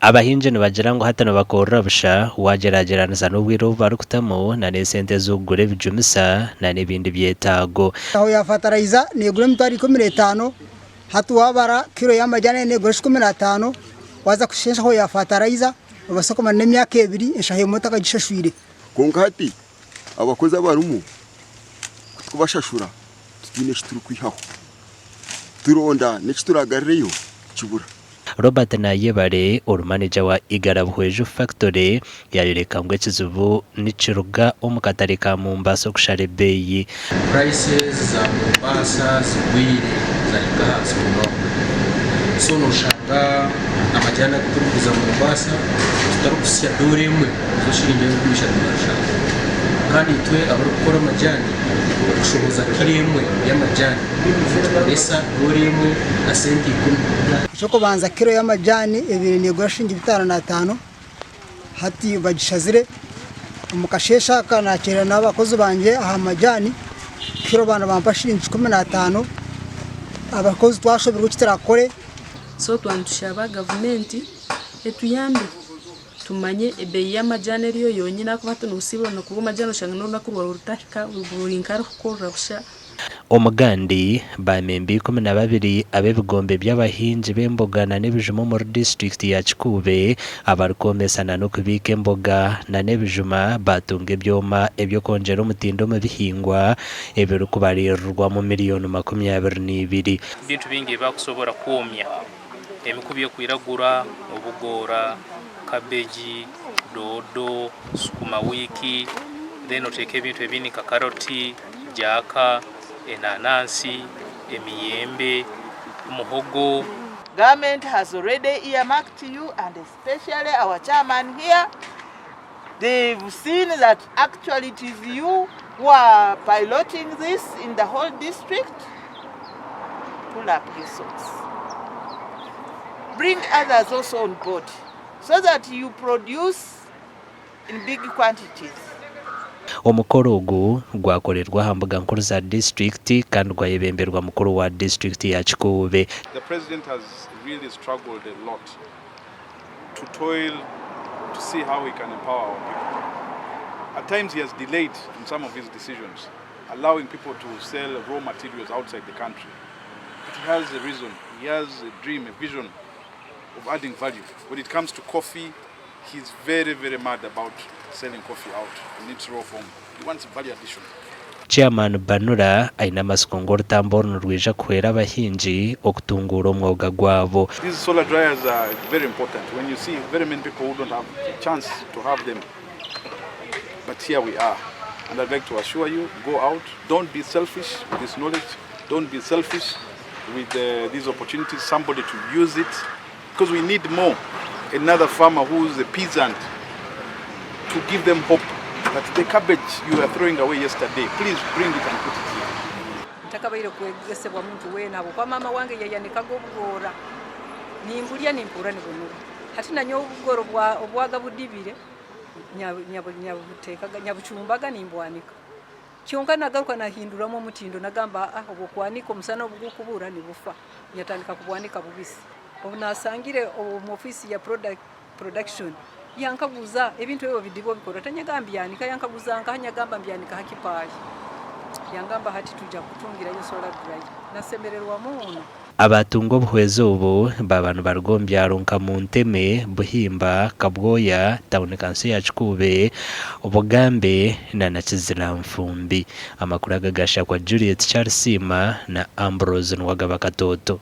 abahingi nibagira ngo hatano bakorora busha wagerageraniza n'ubwiro barukutamo na nesente z'ugure bijumisa na n'ibindi byetago aho yafatariza negure mutari 15 hatu wabara kilo y'amajyane negure 15 waza kushesha ho yafatariza basoko manne myaka 2 eshahe motaka gishashwire konkati abakozi abarumu kubashashura tutine shituru kwihaho turonda n'ikituragarreyo kibura. Robert Nayebare manager wa Buhweju factory yayureka ngo ekizibu n'ikiruga omukatare ka Mombasa kushara Ebeeyi. Prices za Mombasa zibwire zalika hasi muno. So noshanga amajyana kuturuza Mombasa tutarukusya dore imwe zo shiringi yo kumisha tunashaka. Kandi twe abakora amajyani ushoboza kiremwe y'amajyani esa dore imwe na senti 10. Choko banza kilo y'amajyani ebiri negura shingi 5 hati bagishazire umukashesha kana kera n'abakozi banje aha majyani kilo bana bampa shingi 15 abakozi twashobora gukitarakore. So twantushaba government etuyambe tumanye Ebeeyi y'amajyani ariyo yonyina ko batunusibona no kuba majyano shanga no kuba urutaka uburinkara kukorra busha. Omugandi bamembi 12 abebigombe by'abahingi b'embogana n'ebijuma mu district ya Kikube abarikomesana no kubika emboga na n'ebijuma batunga ebyoma ebyo konjera omutindo mu bihingwa ebiri kubarirwa mu miliyoni 22. Bintu bingi bakusobora kumya emikubi yo kwiragura obugora kabeji dodo sukuma wiki then oteke ebintu ebini ka karoti jaka enanasi emiyembe muhogo. Government has already earmarked you, and especially our chairman here, they've seen that actually it is you who are piloting this in the whole district. Pull up resource, bring others also on board so that you produce in big quantities. Omukoro ogu gwakorerwa hambuga nkuru za district kandi gwayebemberwa mukuru wa district ya Kikube. The president has really struggled a lot to toil to see how he can empower our people. At times he has delayed in some of his decisions, allowing people to sell raw materials outside the country. But he has a reason, he has a dream, a vision of adding value. When it comes to coffee, he's very, very mad about selling coffee out in its raw form. He wants value addition. Chairman Banura aina masikongora tambono rwija kwera abahingi okutungura omwoga gwabo. These solar dryers are very important when you see very many people who don't have a chance to have them. But here we are. And I'd like to assure you, go out, don't be selfish with this knowledge, don't be selfish with these opportunities, somebody to use it, because we need more. Another farmer who's a peasant, to give them hope that the cabbage you were throwing away yesterday, please bring it and put it here. Ntakabaire kwegesebwa muntu wena abo kwa mama wange yayanikaga obugora nimbulya nimpura nibonura hati nanyo obugoro obwaga budibire nyabutekaga nyabuchumbaga nimbwanika kyonka nagaruka nahinduramo omutindo nagamba obwo kwanika omusana obugukubura nibufa nyatandika kubwanika bubisi obunasangire mu office ya production yankaguza ebintu ebyo bidibo bikora tanyagambiyanika yankaguza nkanyagamba mbyanika hakipaye yangamba hati tujja kutungira yo solar dryer nasemererwa muno. Abatungo Buhweju ubu babanu barugombyaro nka Munteme Buhimba Kabwoya town kansi ya Kikube Obugambe na Nakizira Mfumbi. Amakuru agagasha kwa Juliet Charles Sima na Ambrose Nwagaba Katoto.